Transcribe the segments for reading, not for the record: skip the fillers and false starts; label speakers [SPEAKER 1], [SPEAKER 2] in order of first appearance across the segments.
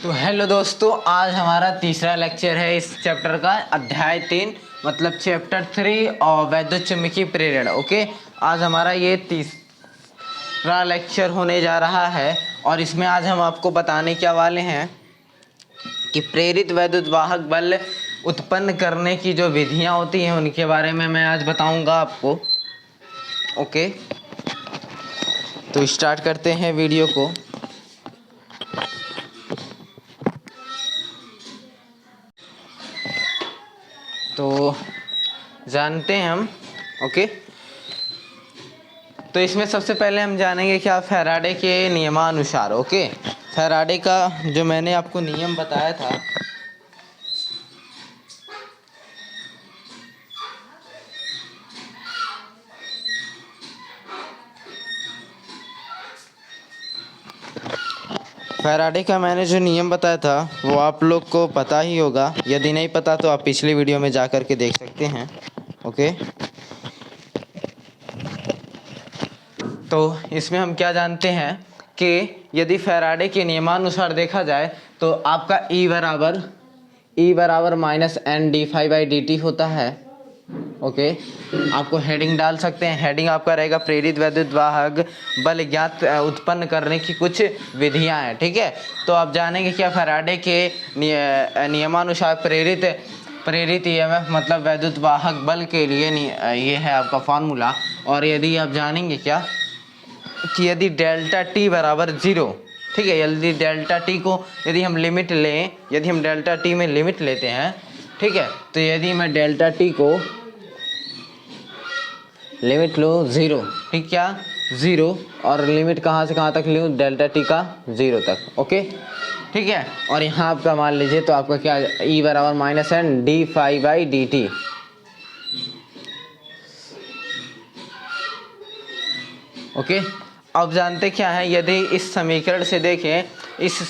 [SPEAKER 1] तो हेलो दोस्तों, आज हमारा तीसरा लेक्चर है इस चैप्टर का, अध्याय 3 मतलब चैप्टर 3 और वैद्युत चुम्बकीय प्रेरण। ओके, आज हमारा ये तीसरा लेक्चर होने जा रहा है और इसमें आज हम आपको बताने क्या वाले हैं कि प्रेरित वैद्युत वाहक बल उत्पन्न करने की जो विधियां होती हैं उनके बारे में मैं आज बताऊंगा आपको। ओके, तो स्टार्ट करते हैं वीडियो को। तो जानते हैं हम। ओके, तो इसमें सबसे पहले हम जानेंगे क्या फैराडे के नियमानुसार। ओके, फैराडे का जो मैंने आपको नियम बताया था, फैराडे का मैंने जो नियम बताया था वो आप लोग को पता ही होगा। यदि नहीं पता तो आप पिछली वीडियो में जा कर के देख सकते हैं। ओके, तो इसमें हम क्या जानते हैं कि यदि फैराडे के नियमानुसार देखा जाए तो आपका E बराबर minus N D phi by D T होता है। ओके, आपको हेडिंग डाल सकते हैं। हेडिंग आपका रहेगा प्रेरित वैद्युत वाहक बल ज्ञात उत्पन्न करने की कुछ विधियां हैं। ठीक है, तो आप जानेंगे क्या फैराडे के नियमानुसार प्रेरित ईएमएफ मतलब वैद्युत वाहक बल के लिए ये है आपका फॉर्मूला। और यदि आप जानेंगे क्या कि यदि डेल्टा टी बराबर 0, ठीक है, यदि डेल्टा टी को यदि हम लिमिट लें, यदि हम डेल्टा टी में लिमिट लेते हैं, ठीक है, तो यदि मैं डेल्टा टी को लिमिट लूँ 0, ठीक, क्या 0, और लिमिट कहाँ से कहाँ तक लूँ, डेल्टा टी का 0 तक। ओके, ठीक है, और यहाँ आपका मान लीजिए तो आपका क्या E बराबर minus N D phi by D T. Okay, अब जानते क्या है, यदि इस समीकरण से देखें, इस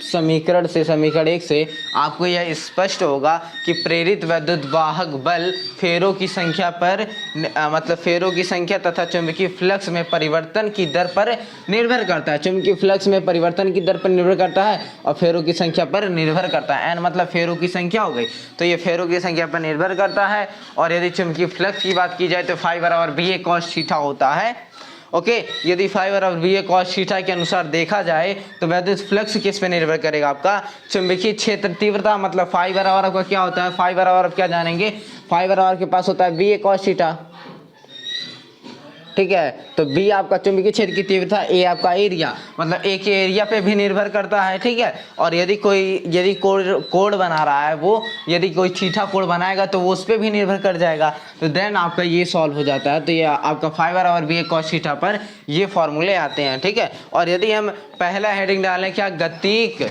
[SPEAKER 1] समीकरण 1 से आपको यह स्पष्ट होगा कि प्रेरित वैद्युत वाहक बल फेरों की संख्या पर मतलब फेरों की संख्या तथा चुंबकीय फ्लक्स में परिवर्तन की दर पर निर्भर करता है। चुंबकीय फ्लक्स में परिवर्तन की दर पर निर्भर करता है और फेरों की संख्या पर निर्भर करता है। एन मतलब फेरों की संख्या हो गई, तो ये फेरों की संख्या पर निर्भर करता है। और यदि चुंबकीय फ्लक्स की बात की जाए तो फाई बराबर बी ए कॉस थीटा होता है। ओके, यदि फाई बराबर बी ए कॉस थीटा के अनुसार देखा जाए तो वैद्युत फ्लक्स किस पे निर्भर करेगा, आपका चुंबकीय क्षेत्र तीव्रता। मतलब फाई बराबर आपका क्या होता है, फाई बराबर आप क्या जानेंगे, फाई बराबर के पास होता है बी ए कॉस थीटा। ठीक है, तो बी आपका चुंबकीय क्षेत्र की तीव्रता, ए आपका एरिया, मतलब ए के एरिया पे भी निर्भर करता है। ठीक है, और यदि कोड बना रहा है वो, यदि कोई थीटा कोड बनाएगा तो वो उस पर भी निर्भर कर जाएगा। तो देन आपका ये सॉल्व हो जाता है। तो ये आपका फाई बराबर बी ए कॉस थीटा पर ये फॉर्मूले आते हैं। ठीक है, और यदि हम पहला हेडिंग डालें क्या गतिक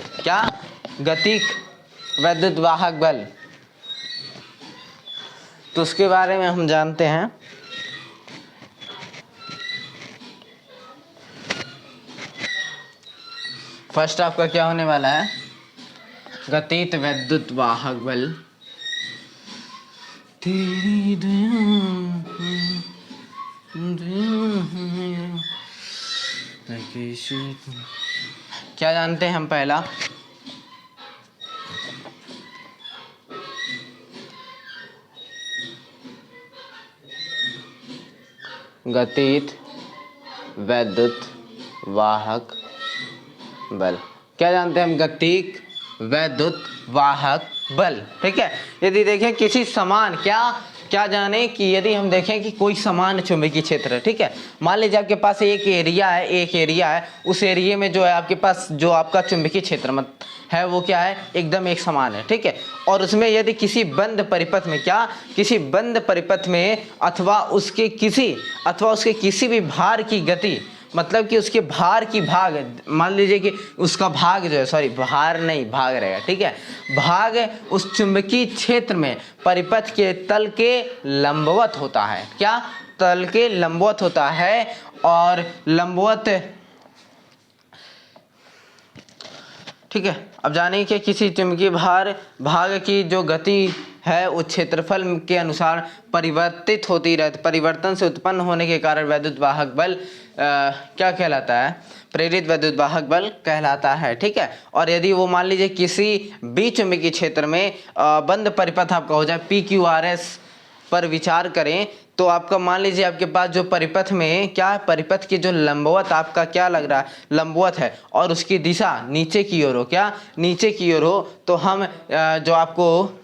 [SPEAKER 1] वैद्युत वाहक बल, तो उसके बारे में हम जानते हैं। फर्स्ट आपका क्या होने वाला है, गतित वैद्युत वाहक बल। तेरी क्या जानते हैं हम, पहला गतित वैद्युत वाहक बल। क्या जानते हैं हम, गतिक वैद्युत वाहक बल। ठीक है, यदि देखें किसी समान क्या जाने कि यदि हम देखें कि कोई समान चुंबकीय क्षेत्र है, ठीक है, मान लीजिए आपके पास एक एरिया है, उस एरिया में जो है आपके पास जो आपका चुंबकीय क्षेत्र मत है वो क्या है, एकदम एक समान है। ठीक है, और उसमें यदि किसी बंद परिपथ में अथवा उसके किसी भी भार की गति, मतलब कि उसके भार की भाग, मान लीजिए कि उसका भाग जो है, सॉरी भार नहीं भाग रहेगा, ठीक है, भाग उस चुंबकीय क्षेत्र में परिपथ के तल के लंबवत होता है। क्या, तल के लंबवत होता है। और लंबवत, ठीक है, अब जानिए कि किसी चुंबकीय भाग की जो गति है उस क्षेत्रफल के अनुसार परिवर्तित होती रहती, परिवर्तन से उत्पन्न होने के कारण वैद्युत वाहक बल क्या कहलाता है, प्रेरित वैद्युत वाहक बल कहलाता है। ठीक है। और यदि वो मान लीजिए किसी बी चुंबकीय क्षेत्र में बंद परिपथ आपका हो जाए PQRS पर विचार करें, तो आपका मान लीजिए आपके पास जो परिपथ में क्या, परिपथ की जो लंबवत आपका क्या लग रहा है, लंबवत है, और उसकी दिशा नीचे की ओर हो, क्या नीचे की ओर हो, तो हम जो आपको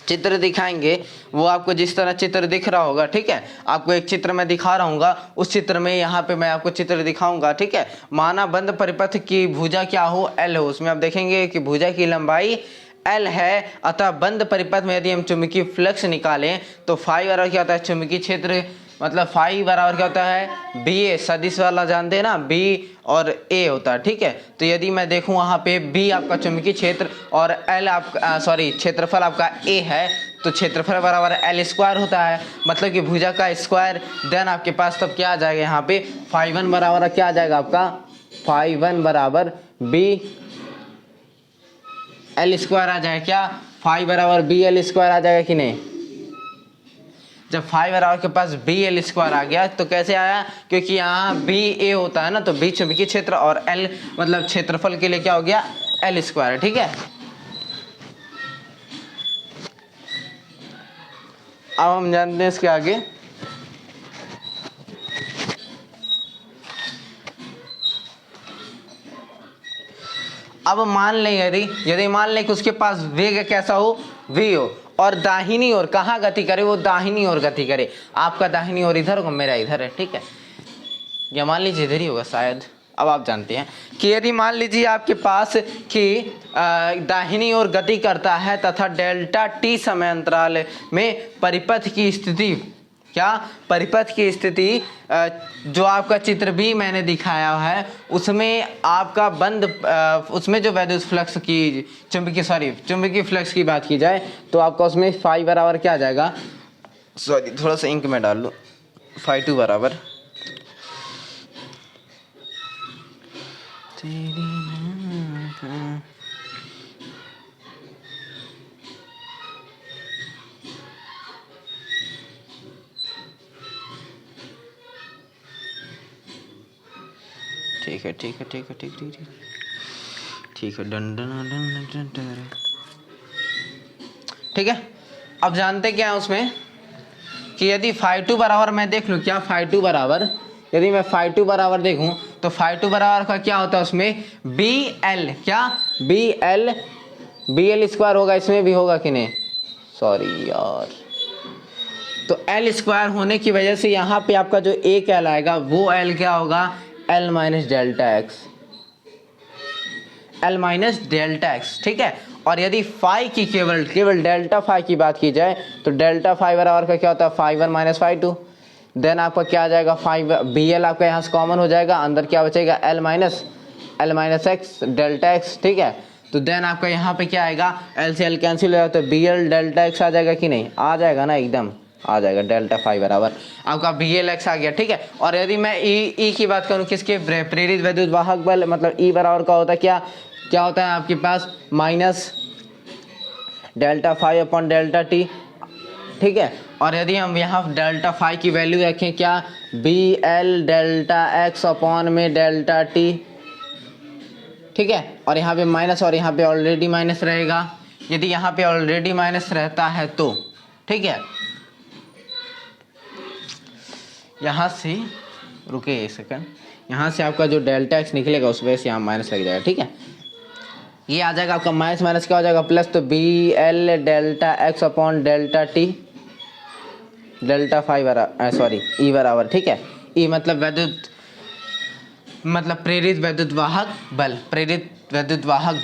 [SPEAKER 1] चित्र दिखाएंगे वो आपको जिस तरह चित्र दिख रहा होगा, ठीक है, आपको एक चित्र में दिखा रहा हूँ, उस चित्र में यहाँ पे मैं आपको चित्र दिखाऊंगा। ठीक है। माना बंद परिपथ की भुजा क्या हो, L हो, उसमें आप देखेंगे कि भुजा की लंबाई L है, अतः बंद परिपथ में यदि हम चुंबकीय फ्लक्स निकालें तो फाई बराबर क्या होता है, चुंबकीय क्षेत्र, मतलब फाई बराबर क्या होता है, BA, सदिश वाला जानते हैं ना, B और A होता है। ठीक है। तो यदि मैं देखूं वहाँ पे B आपका चुंबकीय क्षेत्र और L आपका क्षेत्रफल आपका A है, तो क्षेत्रफल बराबर L स्क्वायर होता है, मतलब कि भुजा का स्क्वायर। देन आपके पास तब क्या आ जाएगा, यहाँ पे φ1 बराबर क्या आ जाएगा आपका, φ1 बराबर B L स्क्वायर आ जाएगा, क्या फाई बराबर BL स्क्वायर आ जाएगा कि नहीं। जब फाई बराबर के पास BL स्क्वायर आ गया तो कैसे आया, क्योंकि यहाँ BA होता है ना, तो B चुंबकीय क्षेत्र और L मतलब क्षेत्रफल के लिए क्या हो गया, L स्क्वायर। ठीक है। अब हम जानते हैं इसके आगे, अब मान लें यदि मान लें कि उसके पास वेग कैसा हो, v हो, और दाहिनी ओर कहाँ गति करे, वो दाहिनी ओर गति करे। आपका दाहिनी ओर इधर होगा, मेरा इधर है। ठीक है। या मान लीजिए इधर ही होगा शायद। अब आप जानते हैं कि यदि मान लीजिए आपके पास कि दाहिनी ओर गति करता है तथा डेल्टा t समय अंतराल में परिपथ की स्थिति, क्या परिपथ की स्थिति जो आपका चित्र भी मैंने दिखाया है, उसमें आपका बंद उसमें जो वैद्युत फ्लक्स की चुंबकीय फ्लक्स की बात की जाए तो आपका उसमें फाई बराबर क्या आ जाएगा, थोड़ा सा इंक में डाल लो, φ2 बराबर ठीक है done done done done done. ठीक है। अब जानते क्या है उसमें कि यदि φ2 बराबर मैं देख लूँ, क्या φ2 बराबर, यदि मैं φ2 बराबर देखूं तो φ2 बराबर का क्या होता है, उसमें BL, क्या BL स्क्वायर होगा, इसमें भी होगा कि नहीं, सॉरी यार, तो L स्क्वायर होने की वजह से यहाँ पे आपका जो A कहलाएगा वो L क्या होगा, L माइनस डेल्टा एक्स। ठीक है। और यदि फाई की केवल डेल्टा फाई की बात की जाए तो डेल्टा फाई बराबर का क्या होता है, φ1 माइनस φ2। देन आपका क्या आ जाएगा, BL आपका यहाँ से कॉमन हो जाएगा, अंदर क्या बचेगा, L minus x delta x. ठीक है। तो देन आपका यहाँ पे क्या आएगा, L से L कैंसिल हो जाता है, BL डेल्टा एक्स आ जाएगा कि नहीं, आ जाएगा ना, एकदम आ जाएगा, डेल्टा फाई बराबर आपका BL एक्स आ गया। ठीक है। और यदि मैं ई की बात करूँ, किसके, प्रेरित वैद्युत वाहक बल, मतलब E बराबर का होता है क्या होता है आपके पास, minus delta phi upon delta t. ठीक है। और यदि हम यहाँ डेल्टा फाई की वैल्यू रखें, क्या BL डेल्टा एक्स अपॉन में डेल्टा टी। ठीक है। और यहाँ पे माइनस, और यहाँ पे ऑलरेडी माइनस रहेगा, यदि यहाँ पे ऑलरेडी माइनस रहता है तो, ठीक है, यहाँ से रुके एक सेकंड, यहाँ से आपका जो डेल्टा एक्स निकलेगा उस वजह से यहाँ माइनस लग जाएगा। ठीक है। ये आ जाएगा आपका माइनस क्या हो जाएगा, प्लस, तो BL delta x upon delta T, delta phi बराबर E बराबर, ठीक है, E मतलब प्रेरित वैद्युत वाहक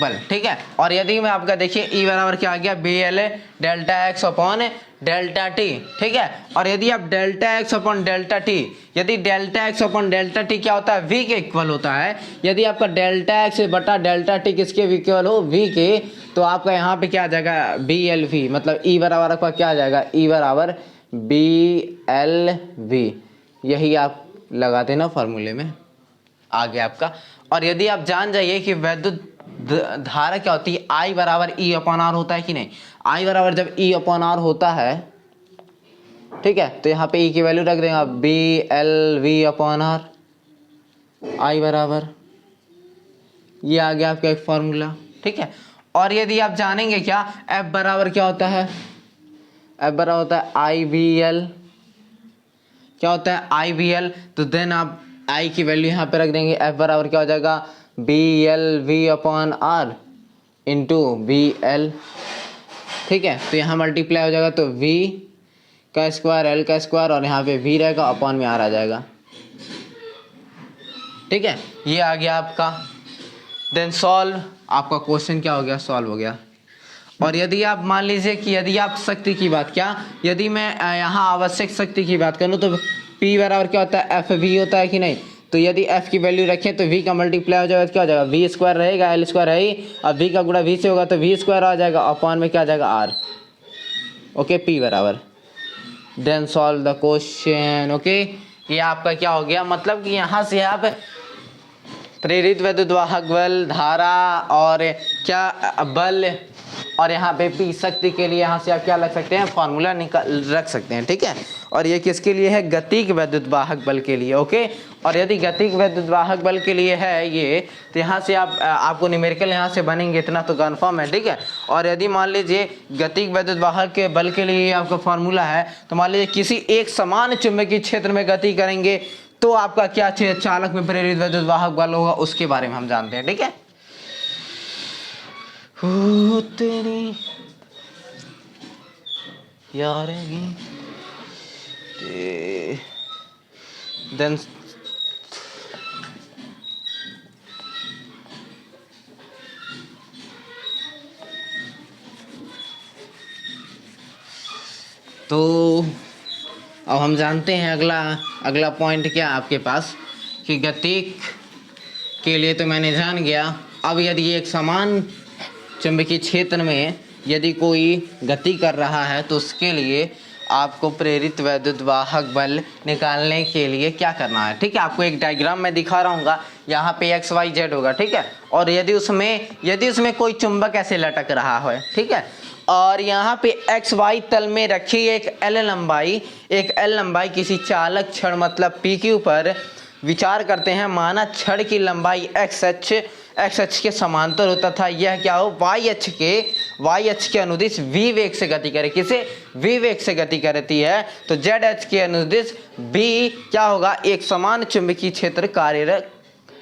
[SPEAKER 1] बल। ठीक है। और यदि मैं आपका देखिए E बराबर क्या आ गया, BL delta x upon delta t. ठीक है। और यदि आप delta x upon delta t, यदि delta x upon delta t क्या होता है, V के इक्वल होता है, यदि आपका डेल्टा एक्स बटा डेल्टा टी किसके इक्वल हो, V के, तो आपका यहाँ पे क्या आ जाएगा, BLV, मतलब E बराबर आपका क्या आ जाएगा, E बराबर BLV, यही आप लगाते ना फॉर्मूले में, आ गया आपका। और यदि आप जान जाइए कि वैद्युत धारा क्या होती है, I बराबर E अपॉन आर होता है कि नहीं। I बराबर जब E अपॉन आर होता है, ठीक है, तो यहाँ पे E की वैल्यू रख देंगे BLV अपॉन आर, I बराबर, ये आ गया आपका एक फॉर्मूला, ठीक है। और यदि आप जानेंगे क्या F बराबर क्या होता है, F बराबर होता है IBL, क्या होता है IBL, तो देन आप I की वैल्यू यहाँ पे रख देंगे, F बराबर क्या हो जाएगा BLV upon R into BL, ठीक है। तो यहाँ मल्टीप्लाई हो जाएगा तो V का स्क्वायर L का स्क्वायर और यहाँ पे V रहेगा, अपॉन में R आ जाएगा, ठीक है। ये आ गया आपका, देन सॉल्व, आपका क्वेश्चन क्या हो गया, सॉल्व हो गया। और यदि आप मान लीजिए कि यदि आप शक्ति की बात, क्या यदि मैं यहाँ आवश्यक शक्ति की बात करूँ तो P बराबर क्या होता है FV होता है कि नहीं। तो यदि F की वैल्यू रखें तो V का मल्टीप्लाई हो जाएगा, क्या हो जाएगा V स्क्वायर रहेगा, L स्क्वायर है ही, अब V का गुणा V से होगा तो V स्क्वायर आ जाएगा, अपॉन में क्या आ जाएगा R, ओके, P बराबर। Then solve the question, okay. ये आपका क्या हो गया, मतलब कि यहाँ से आप प्रेरित विद्युत वाहक बल, धारा और क्या बल, और यहाँ पे P शक्ति के लिए यहाँ से आप क्या लग सकते हैं, फॉर्मूला निकाल रख सकते हैं, ठीक है। और ये किसके लिए है, गतिक विद्युत वाहक बल के लिए, ओके। और यदि गतिक विद्युत वाहक बल के लिए है ये, तो यहाँ से आपको न्यूमेरिकल यहाँ से बनेंगे, इतना तो कन्फर्म है, ठीक है। और यदि मान लीजिए गतिक विद्युत वाहक के बल के लिए आपका फॉर्मूला है, तो मान लीजिए किसी एक समान चुंबकीय क्षेत्र में गति करेंगे तो आपका क्या चालक में प्रेरित विद्युत वाहक बल होगा, उसके बारे में हम जानते हैं, ठीक है। तेरी यारेगी देन तो अब हम जानते हैं अगला पॉइंट क्या आपके पास, कि गतिक के लिए तो मैंने जान गया। अब यदि एक समान चुंबकीय क्षेत्र में यदि कोई गति कर रहा है तो उसके लिए आपको प्रेरित विद्युत वाहक बल निकालने के लिए क्या करना है, ठीक है। आपको एक डायग्राम में दिखा रहा हूँ, यहाँ पे XYZ होगा, ठीक है। और यदि उसमें कोई चुंबक ऐसे लटक रहा है, ठीक है, और यहाँ पे XY तल में रखी एक L लंबाई किसी चालक छड़ मतलब PQ पर विचार करते हैं, माना छड़ की लंबाई x अक्ष के समांतर होता था, यह क्या हो y अक्ष के अनुदिश v वेग से गति करे, किसे v वेग से गति करती है, तो z अक्ष के अनुदिश b क्या होगा, एक समान चुंबकीय क्षेत्र कार्यरत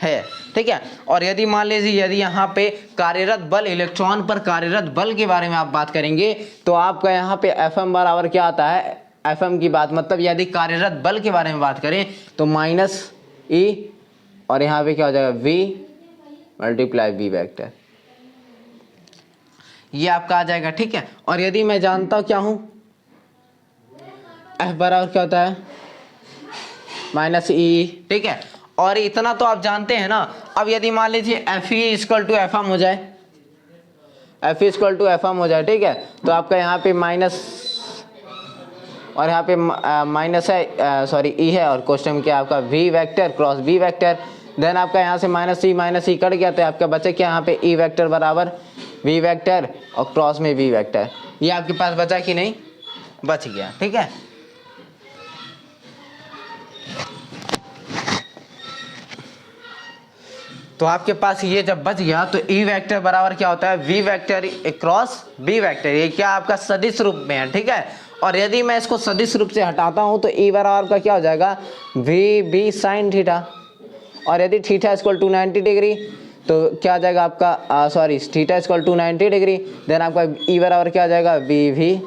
[SPEAKER 1] है, ठीक है। और यदि मान लीजिए यदि यहाँ पे कार्यरत बल, इलेक्ट्रॉन पर कार्यरत बल के बारे में आप बात करेंगे तो आपका यहाँ पे Fm बराबर क्या आता है, Fm की बात मतलब यदि कार्यरत बल के बारे में बात करें तो -E और यहाँ पे क्या हो जाएगा V मल्टीप्लाई V वेक्टर, ये आपका आ जाएगा, ठीक है। और यदि मैं जानता हूँ क्या हूँ, F बराबर क्या होता है -E, ठीक है। और इतना तो आप जानते हैं ना। अब यदि मान लीजिए FE = Fm हो जाए, FE = Fm हो जाए, ठीक है, तो आपका यहाँ पे माइनस और यहाँ पे माइनस है, सॉरी E है, और क्वेश्चन क्या आपका V vector cross B vector, then आपका यहाँ से -E कट गया तो आपका बचा क्या यहाँ पे E वेक्टर बराबर V वेक्टर और क्रॉस में V वेक्टर, ये आपके पास बचा कि नहीं, बच गया, ठीक है। तो आपके पास ये जब बच गया तो E वेक्टर बराबर क्या होता है, V vector cross B vector, ये क्या आपका सदिश रूप में है, ठीक है। और यदि मैं इसको सदिश रूप से हटाता हूं तो E बराबर का क्या हो जाएगा VB sin थीटा, और यदि थीटा = 90 डिग्री तो क्या आ जाएगा आपका सॉरी थीटा = 90 डिग्री, देन आपका E बराबर क्या आ जाएगा VV,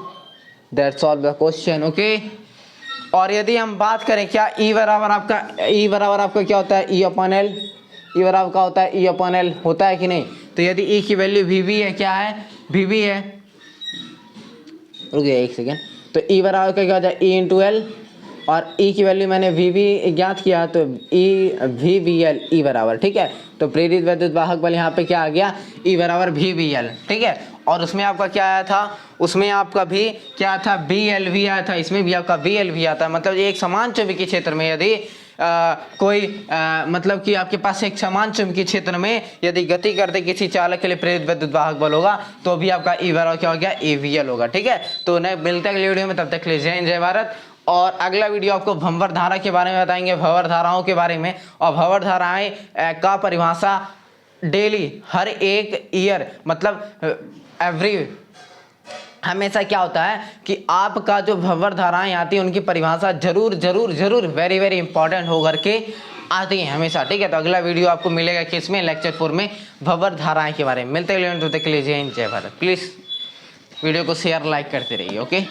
[SPEAKER 1] that's all the question, okay. और यदि हम बात करें क्या E बराबर आपका क्या होता है E/L, E बराबर का होता है E/L होता है कि नहीं। तो यदि E की वैल्यू VB है, क्या है VB है, रुक गया एक सेकेंड, तो E बराबर का क्या हो जाए E/L, और E की वैल्यू मैंने VB ज्ञात किया तो VBL E बराबर, ठीक है। तो प्रेरित विद्युत वाहक बल यहाँ पे क्या आ गया E बराबर VBL, ठीक है। और उसमें आपका क्या आया था, उसमें आपका भी क्या था BLV आया था, इसमें भी आपका BLV आता है, मतलब एक समान चुंबकीय क्षेत्र में यदि मतलब कि आपके पास एक समान चुंबकीय क्षेत्र में यदि गति करते किसी चालक के लिए प्रेरित विद्युत वाहक बल होगा तो भी आपका ई बराबर क्या हो गया, AVL होगा। ठीक है, तो नए मिलते हैं अगले वीडियो में, तब तक के लिए जय हिंद जय भारत। और अगला वीडियो आपको भंवर धारा के बारे में बताएंगे, भंवर धाराओं के बारे में, और भंवर धाराएं का परिभाषा डेली हर एक ईयर मतलब एवरी हमेशा क्या होता है कि आपका जो भंवर धाराएं आती हैं उनकी परिभाषा जरूर जरूर जरूर वेरी वेरी इंपॉर्टेंट होकर के आती हैं हमेशा। ठीक है, तो अगला वीडियो आपको मिलेगा किसमें, लेक्चर 4 में भंवर धाराएं के बारे में। मिलते हैं, तब तक के लिए जय हिंद जय भारत। प्लीज़ वीडियो को शेयर लाइक करते रहिए। ओके।